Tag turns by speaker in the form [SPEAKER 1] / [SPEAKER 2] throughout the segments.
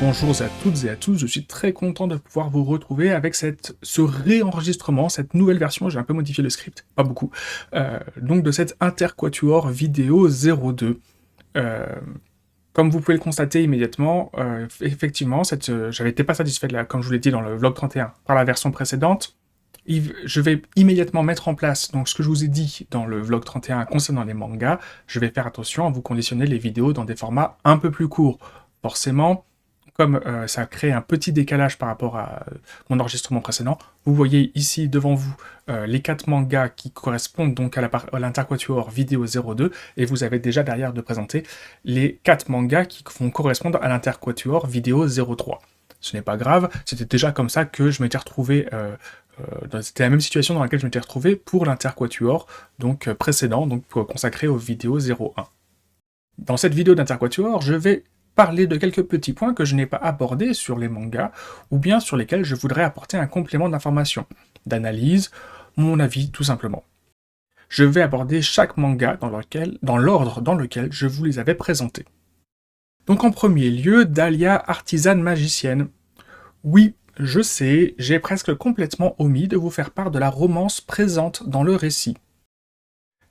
[SPEAKER 1] Bonjour à toutes et à tous, je suis très content de pouvoir vous retrouver avec ce réenregistrement, cette nouvelle version, j'ai un peu modifié le script, pas beaucoup, donc de cette interquatuor vidéo 02. Comme vous pouvez le constater immédiatement, effectivement, j'avais été pas satisfait, comme je vous l'ai dit dans le vlog 31, par la version précédente. Je vais immédiatement mettre en place donc ce que je vous ai dit dans le vlog 31 concernant les mangas. Je vais faire attention à vous conditionner les vidéos dans des formats un peu plus courts. Forcément, comme ça crée un petit décalage par rapport à mon enregistrement précédent, vous voyez ici devant vous les 4 mangas qui correspondent donc à l'interquatuor vidéo 02, et vous avez déjà derrière de présenter les 4 mangas qui vont correspondre à l'interquatuor vidéo 03. Ce n'est pas grave, c'était déjà comme ça que je m'étais retrouvé... c'était la même situation dans laquelle je m'étais retrouvé pour l'interquatuor donc précédent, donc consacré aux vidéos 01. Dans cette vidéo d'interquatuor, je vais parler de quelques petits points que je n'ai pas abordés sur les mangas, ou bien sur lesquels je voudrais apporter un complément d'information, d'analyse, mon avis tout simplement. Je vais aborder chaque manga dans l'ordre dans lequel je vous les avais présentés. Donc en premier lieu, Dahlia, artisane magicienne. Oui, je sais, j'ai presque complètement omis de vous faire part de la romance présente dans le récit.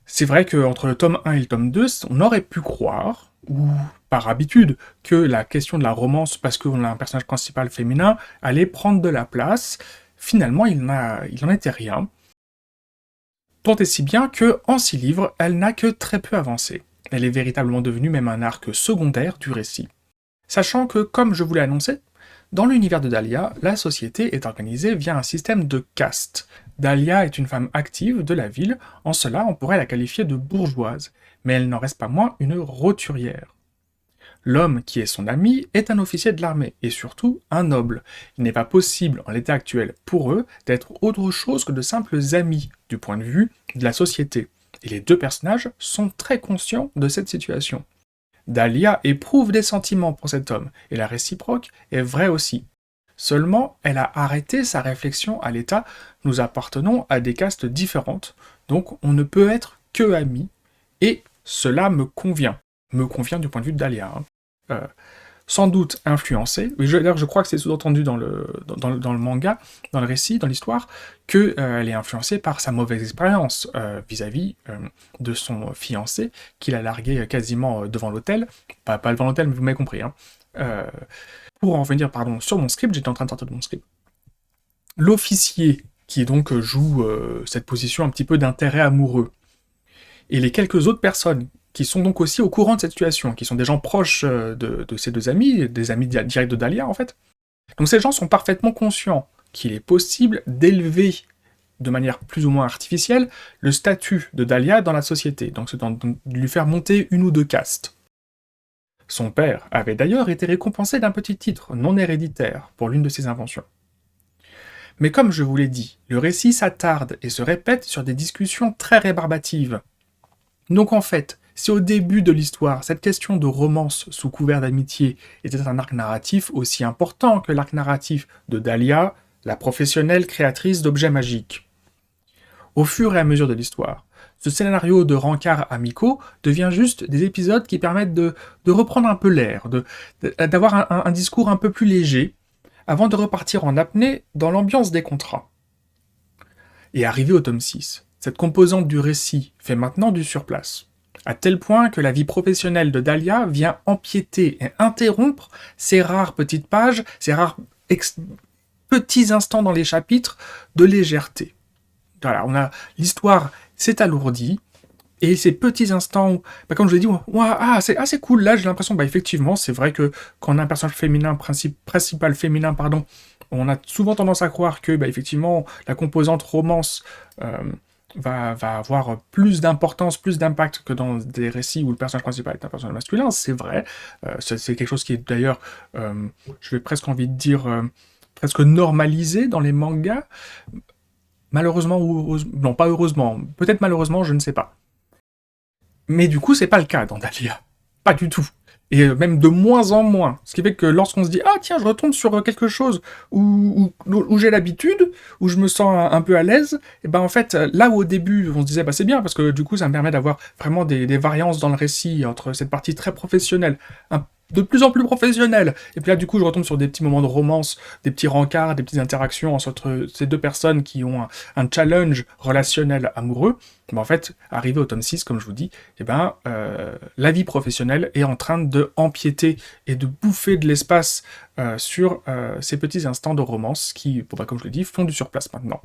[SPEAKER 1] C'est vrai qu'entre le tome 1 et le tome 2, on aurait pu croire, ou par habitude, que la question de la romance, parce qu'on a un personnage principal féminin, allait prendre de la place. Finalement, il n'en était rien. Tant et si bien que, en 6 livres, elle n'a que très peu avancé. Elle est véritablement devenue même un arc secondaire du récit. Sachant que, comme je vous l'ai annoncé, dans l'univers de Dahlia, la société est organisée via un système de castes. Dahlia est une femme active de la ville, en cela on pourrait la qualifier de bourgeoise, mais elle n'en reste pas moins une roturière. L'homme qui est son ami est un officier de l'armée, et surtout un noble. Il n'est pas possible, en l'état actuel, pour eux, d'être autre chose que de simples amis, du point de vue de la société. Et les deux personnages sont très conscients de cette situation. Dahlia éprouve des sentiments pour cet homme, et la réciproque est vraie aussi. Seulement, elle a arrêté sa réflexion à l'état « nous appartenons à des castes différentes, donc on ne peut être que amis, et cela me convient. » Me convient du point de vue de Dahlia. Sans doute influencée, d'ailleurs je crois que c'est sous-entendu dans le manga, dans le récit, dans l'histoire, qu'elle est influencée par sa mauvaise expérience vis-à-vis de son fiancé, qu'il a largué quasiment devant l'hôtel, pas devant l'hôtel, mais vous m'avez compris. Pour en revenir sur mon script, j'étais en train de sortir de mon script. L'officier, qui donc joue cette position un petit peu d'intérêt amoureux, et les quelques autres personnes qui sont donc aussi au courant de cette situation, qui sont des gens proches de ces deux amis, des amis directs de Dahlia en fait. Donc ces gens sont parfaitement conscients qu'il est possible d'élever de manière plus ou moins artificielle le statut de Dahlia dans la société, donc de lui faire monter une ou deux castes. Son père avait d'ailleurs été récompensé d'un petit titre non héréditaire pour l'une de ses inventions. Mais comme je vous l'ai dit, le récit s'attarde et se répète sur des discussions très rébarbatives. Donc en fait, si au début de l'histoire, cette question de romance sous couvert d'amitié était un arc narratif aussi important que l'arc narratif de Dahlia, la professionnelle créatrice d'objets magiques. Au fur et à mesure de l'histoire, ce scénario de rencarts amicaux devient juste des épisodes qui permettent de reprendre un peu l'air, d'avoir un discours un peu plus léger, avant de repartir en apnée dans l'ambiance des contrats. Et arrivé au tome 6, cette composante du récit fait maintenant du surplace, à tel point que la vie professionnelle de Dahlia vient empiéter et interrompre ces rares petites pages, ces rares petits instants dans les chapitres de légèreté. Voilà, l'histoire s'est alourdie, et ces petits instants où, comme je l'ai dit, c'est cool, là j'ai l'impression, effectivement, c'est vrai que quand on a un personnage féminin, principal féminin, on a souvent tendance à croire que, effectivement, la composante romance va avoir plus d'importance, plus d'impact que dans des récits où le personnage principal est un personnage masculin, c'est vrai. C'est quelque chose qui est d'ailleurs, je vais presque envie de dire, presque normalisé dans les mangas. Malheureusement ou... Non, pas heureusement. Peut-être malheureusement, je ne sais pas. Mais du coup, c'est pas le cas dans Dahlia. Pas du tout. Et même de moins en moins. Ce qui fait que lorsqu'on se dit « Ah tiens, je retombe sur quelque chose où j'ai l'habitude, où je me sens un peu à l'aise », et en fait, là où au début, on se disait « c'est bien, parce que du coup, ça me permet d'avoir vraiment des variances dans le récit, entre cette partie très professionnelle, de plus en plus professionnel. Et puis là, du coup, je retombe sur des petits moments de romance, des petits rencarts, des petites interactions entre ces deux personnes qui ont un challenge relationnel amoureux. Mais en fait, arrivé au tome 6, comme je vous dis, la vie professionnelle est en train de empiéter et de bouffer de l'espace sur ces petits instants de romance qui, comme je le dis, font du surplace maintenant.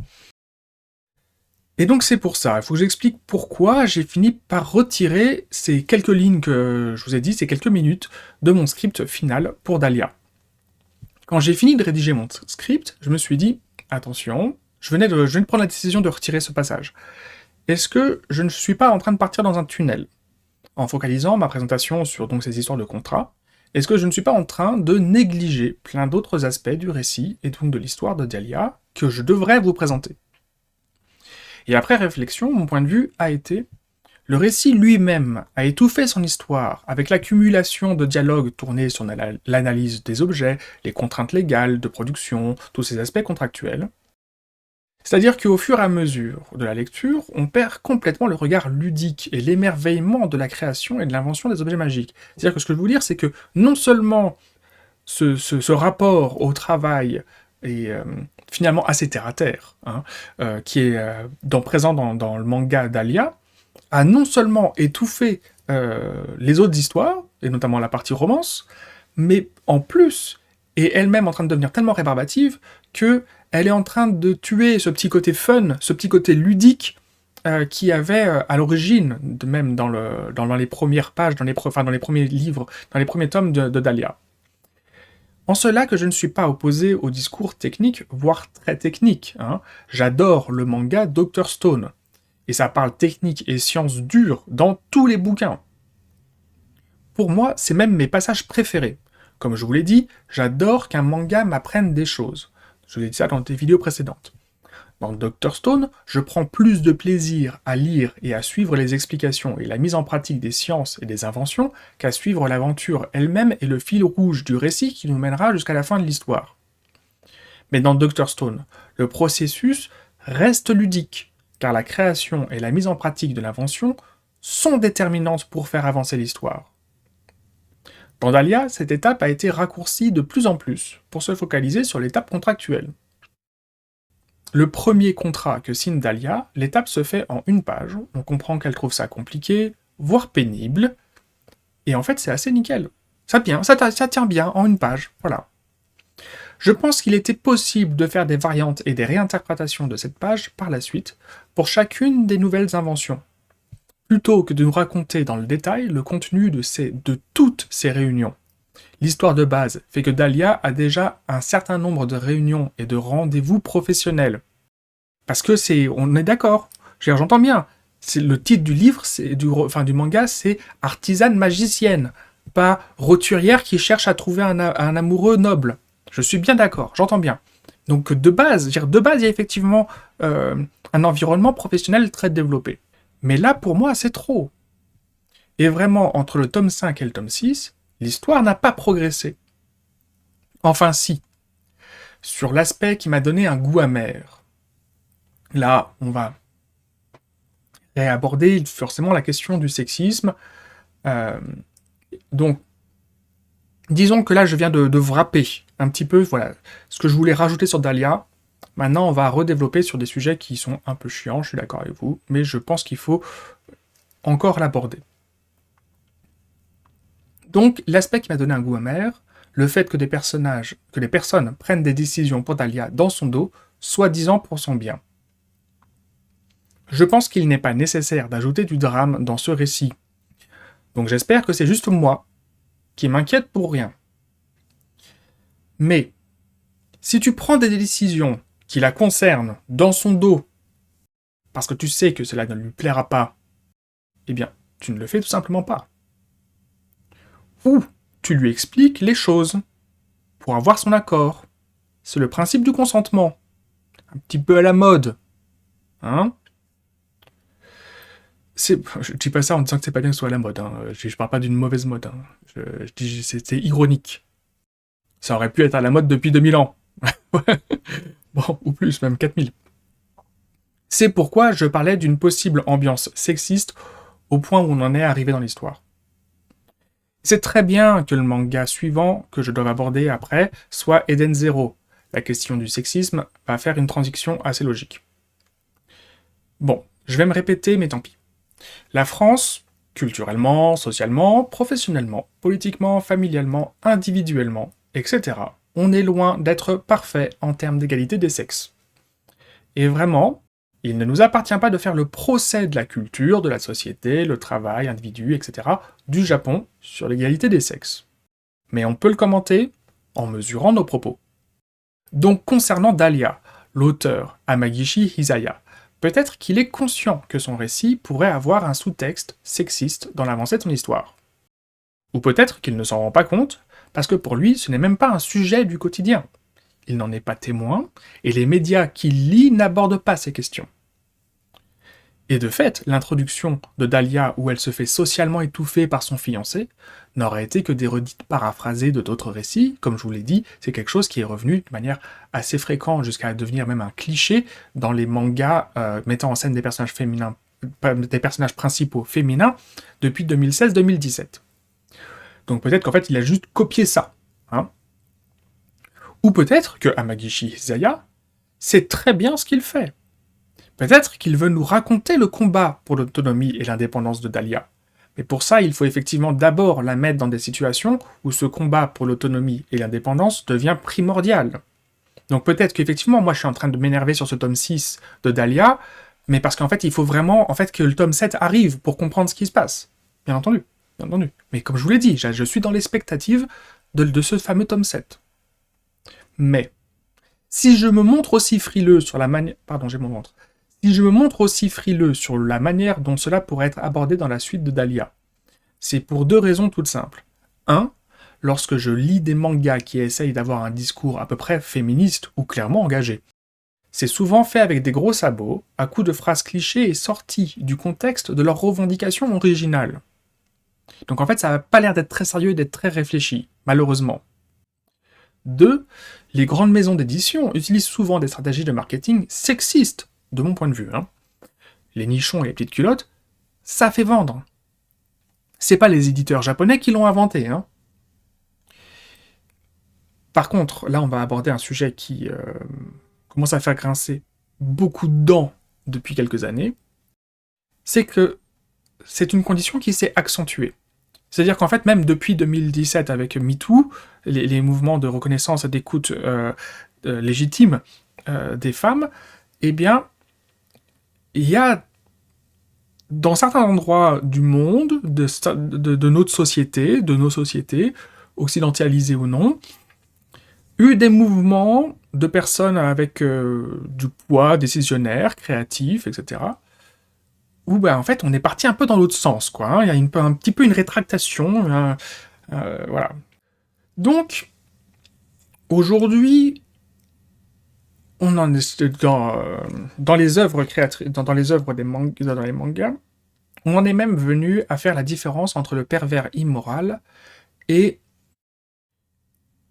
[SPEAKER 1] Et donc c'est pour ça, il faut que j'explique pourquoi j'ai fini par retirer ces quelques lignes que je vous ai dit, ces quelques minutes de mon script final pour Dahlia. Quand j'ai fini de rédiger mon script, je me suis dit, attention, je venais de prendre la décision de retirer ce passage. Est-ce que je ne suis pas en train de partir dans un tunnel? En focalisant ma présentation sur donc ces histoires de contrat, est-ce que je ne suis pas en train de négliger plein d'autres aspects du récit et donc de l'histoire de Dahlia que je devrais vous présenter? Et après réflexion, mon point de vue a été, le récit lui-même a étouffé son histoire avec l'accumulation de dialogues tournés sur l'analyse des objets, les contraintes légales de production, tous ces aspects contractuels. C'est-à-dire qu'au fur et à mesure de la lecture, on perd complètement le regard ludique et l'émerveillement de la création et de l'invention des objets magiques. C'est-à-dire que ce que je veux vous dire, c'est que non seulement ce rapport au travail est finalement assez terre-à-terre, qui est présent dans le manga Dahlia, a non seulement étouffé les autres histoires, et notamment la partie romance, mais en plus est elle-même en train de devenir tellement rébarbative que elle est en train de tuer ce petit côté fun, ce petit côté ludique qui avait à l'origine, même dans les premières pages, dans les premiers livres, dans les premiers tomes de Dahlia. En cela que je ne suis pas opposé au discours technique, voire très technique. J'adore le manga Dr. Stone. Et ça parle technique et sciences dures dans tous les bouquins. Pour moi, c'est même mes passages préférés. Comme je vous l'ai dit, j'adore qu'un manga m'apprenne des choses. Je vous ai dit ça dans des vidéos précédentes. Dans Dr. Stone, je prends plus de plaisir à lire et à suivre les explications et la mise en pratique des sciences et des inventions qu'à suivre l'aventure elle-même et le fil rouge du récit qui nous mènera jusqu'à la fin de l'histoire. Mais dans Dr. Stone, le processus reste ludique, car la création et la mise en pratique de l'invention sont déterminantes pour faire avancer l'histoire. Dans Dahlia, cette étape a été raccourcie de plus en plus pour se focaliser sur l'étape contractuelle. Le premier contrat que signe Dahlia, l'étape se fait en une page. On comprend qu'elle trouve ça compliqué, voire pénible. Et en fait, c'est assez nickel. Ça tient bien en une page. Voilà. Je pense qu'il était possible de faire des variantes et des réinterprétations de cette page par la suite pour chacune des nouvelles inventions. Plutôt que de nous raconter dans le détail le contenu de toutes ces réunions. L'histoire de base fait que Dahlia a déjà un certain nombre de réunions et de rendez-vous professionnels. Parce que on est d'accord, j'entends bien. Le titre du livre, du manga, c'est artisane magicienne, pas roturière qui cherche à trouver un amoureux noble. Je suis bien d'accord, j'entends bien. Donc de base, il y a effectivement un environnement professionnel très développé. Mais là, pour moi, c'est trop. Et vraiment, entre le tome 5 et le tome 6, l'histoire n'a pas progressé. Enfin si, sur l'aspect qui m'a donné un goût amer. Là, on va réaborder forcément la question du sexisme. Donc, disons que là, je viens de wrapper un petit peu voilà, ce que je voulais rajouter sur Dahlia. Maintenant, on va redévelopper sur des sujets qui sont un peu chiants, je suis d'accord avec vous, mais je pense qu'il faut encore l'aborder. Donc, l'aspect qui m'a donné un goût amer, le fait que les personnes prennent des décisions pour Dahlia dans son dos, soi-disant pour son bien. Je pense qu'il n'est pas nécessaire d'ajouter du drame dans ce récit. Donc j'espère que c'est juste moi qui m'inquiète pour rien. Mais, si tu prends des décisions qui la concernent dans son dos, parce que tu sais que cela ne lui plaira pas, eh bien, tu ne le fais tout simplement pas. Ou tu lui expliques les choses pour avoir son accord. C'est le principe du consentement. Un petit peu à la mode. Je dis pas ça en disant que c'est pas bien que ce soit à la mode. Je parle pas d'une mauvaise mode. Je dis c'était ironique. Ça aurait pu être à la mode depuis 2000 ans. Bon, ou plus, même 4000. C'est pourquoi je parlais d'une possible ambiance sexiste au point où on en est arrivé dans l'histoire. C'est très bien que le manga suivant que je dois aborder après soit Eden Zero. La question du sexisme va faire une transition assez logique. Bon, je vais me répéter, mais tant pis. La France, culturellement, socialement, professionnellement, politiquement, familialement, individuellement, etc., on est loin d'être parfait en termes d'égalité des sexes. Et vraiment, il ne nous appartient pas de faire le procès de la culture, de la société, le travail, individu, etc., du Japon sur l'égalité des sexes. Mais on peut le commenter en mesurant nos propos. Donc concernant Dahlia, l'auteur Amagishi Hisaya, peut-être qu'il est conscient que son récit pourrait avoir un sous-texte sexiste dans l'avancée de son histoire. Ou peut-être qu'il ne s'en rend pas compte, parce que pour lui, ce n'est même pas un sujet du quotidien. Il n'en est pas témoin, et les médias qu'il lit n'abordent pas ces questions. Et de fait, l'introduction de Dahlia où elle se fait socialement étouffer par son fiancé n'aurait été que des redites paraphrasées de d'autres récits. Comme je vous l'ai dit, c'est quelque chose qui est revenu de manière assez fréquente jusqu'à devenir même un cliché dans les mangas mettant en scène des personnages féminins, des personnages principaux féminins depuis 2016-2017. Donc peut-être qu'en fait il a juste copié ça. Hein. Ou peut-être que Amagishi Hisaya sait très bien ce qu'il fait. Peut-être qu'il veut nous raconter le combat pour l'autonomie et l'indépendance de Dahlia. Mais pour ça, il faut effectivement d'abord la mettre dans des situations où ce combat pour l'autonomie et l'indépendance devient primordial. Donc peut-être qu'effectivement, moi je suis en train de m'énerver sur ce tome 6 de Dahlia, mais parce qu'en fait, il faut vraiment que le tome 7 arrive pour comprendre ce qui se passe. Bien entendu, bien entendu. Mais comme je vous l'ai dit, je suis dans l'expectative de ce fameux tome 7. Mais, si je me montre aussi frileux sur la manière... Pardon, j'ai mon ventre. Si je me montre aussi frileux sur la manière dont cela pourrait être abordé dans la suite de Dahlia, c'est pour deux raisons toutes simples. 1. Lorsque je lis des mangas qui essayent d'avoir un discours à peu près féministe ou clairement engagé. C'est souvent fait avec des gros sabots, à coups de phrases clichés et sorties du contexte de leur revendication originale. Donc en fait, ça n'a pas l'air d'être très sérieux et d'être très réfléchi, malheureusement. 2. Les grandes maisons d'édition utilisent souvent des stratégies de marketing sexistes, de mon point de vue. Hein. Les nichons et les petites culottes, ça fait vendre. C'est pas les éditeurs japonais qui l'ont inventé. Hein. Par contre, là on va aborder un sujet qui commence à faire grincer beaucoup de dents depuis quelques années, c'est que c'est une condition qui s'est accentuée. C'est-à-dire qu'en fait, même depuis 2017 avec MeToo, les mouvements de reconnaissance et d'écoute légitime des femmes, eh bien, il y a, dans certains endroits du monde, de notre société, de nos sociétés, occidentalisées ou non, eu des mouvements de personnes avec du poids décisionnaire, créatif, etc., où ben, en fait on est parti un peu dans l'autre sens, quoi. Hein. Il y a un petit peu une rétractation, voilà. Donc, on en est dans les œuvres créatrices, dans les œuvres dans les mangas, on en est même venu à faire la différence entre le pervers immoral et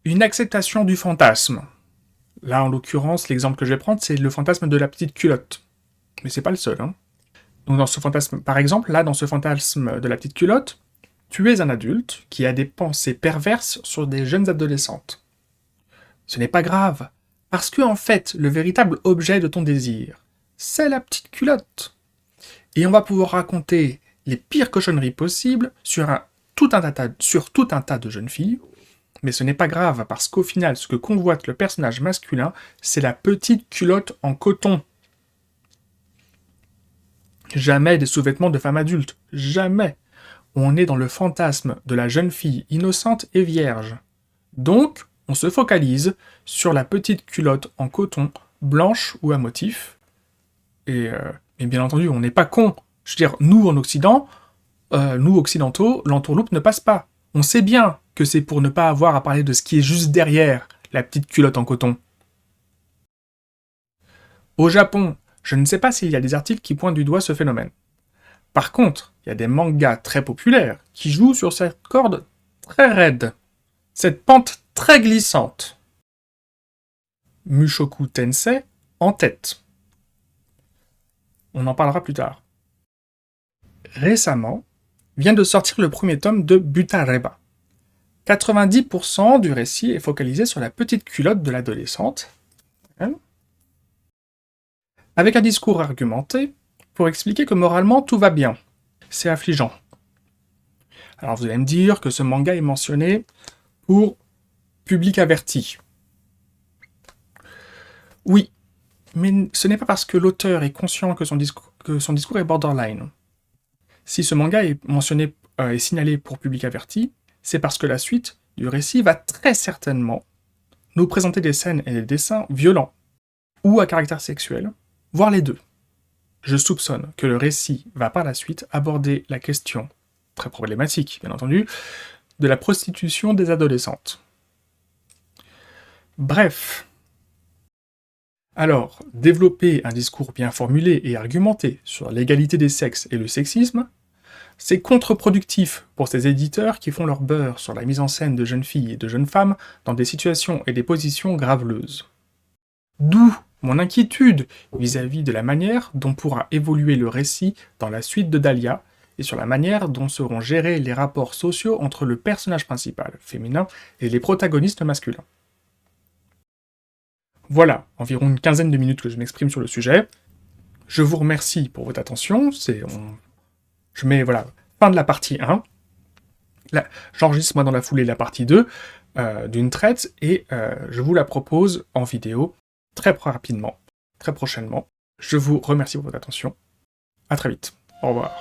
[SPEAKER 1] une acceptation du fantasme. Là, en l'occurrence, l'exemple que je vais prendre, c'est le fantasme de la petite culotte. Mais c'est pas le seul, hein. Donc dans ce fantasme, par exemple, là, dans ce fantasme de la petite culotte, tu es un adulte qui a des pensées perverses sur des jeunes adolescentes. Ce n'est pas grave, parce que en fait, le véritable objet de ton désir, c'est la petite culotte. Et on va pouvoir raconter les pires cochonneries possibles sur tout un tas de jeunes filles, mais ce n'est pas grave, parce qu'au final, ce que convoite le personnage masculin, c'est la petite culotte en coton. Jamais des sous-vêtements de femme adulte. Jamais. On est dans le fantasme de la jeune fille innocente et vierge. Donc, on se focalise sur la petite culotte en coton, blanche ou à motif. Et bien entendu, on n'est pas con. Je veux dire, nous en Occident, nous occidentaux, l'entourloupe ne passe pas. On sait bien que c'est pour ne pas avoir à parler de ce qui est juste derrière la petite culotte en coton. Au Japon, je ne sais pas s'il y a des articles qui pointent du doigt ce phénomène. Par contre, il y a des mangas très populaires qui jouent sur cette corde très raide, cette pente très glissante. Mushoku Tensei en tête. On en parlera plus tard. Récemment, vient de sortir le premier tome de Butareba, 90% du récit est focalisé sur la petite culotte de l'adolescente, avec un discours argumenté pour expliquer que moralement tout va bien. C'est affligeant. Alors vous allez me dire que ce manga est mentionné pour public averti. Oui, mais ce n'est pas parce que l'auteur est conscient que son discours est borderline. Si ce manga est mentionné et signalé pour public averti, c'est parce que la suite du récit va très certainement nous présenter des scènes et des dessins violents, ou à caractère sexuel, voire les deux. Je soupçonne que le récit va par la suite aborder la question, très problématique bien entendu, de la prostitution des adolescentes. Bref. Alors, développer un discours bien formulé et argumenté sur l'égalité des sexes et le sexisme, c'est contre-productif pour ces éditeurs qui font leur beurre sur la mise en scène de jeunes filles et de jeunes femmes dans des situations et des positions graveleuses. D'où mon inquiétude vis-à-vis de la manière dont pourra évoluer le récit dans la suite de Dahlia, et sur la manière dont seront gérés les rapports sociaux entre le personnage principal, féminin, et les protagonistes masculins. Voilà, environ une quinzaine de minutes que je m'exprime sur le sujet. Je vous remercie pour votre attention, je mets, voilà, fin de la partie 1. J'enregistre moi dans la foulée la partie 2 d'une traite, et je vous la propose en vidéo très rapidement, très prochainement. Je vous remercie pour votre attention. À très vite. Au revoir.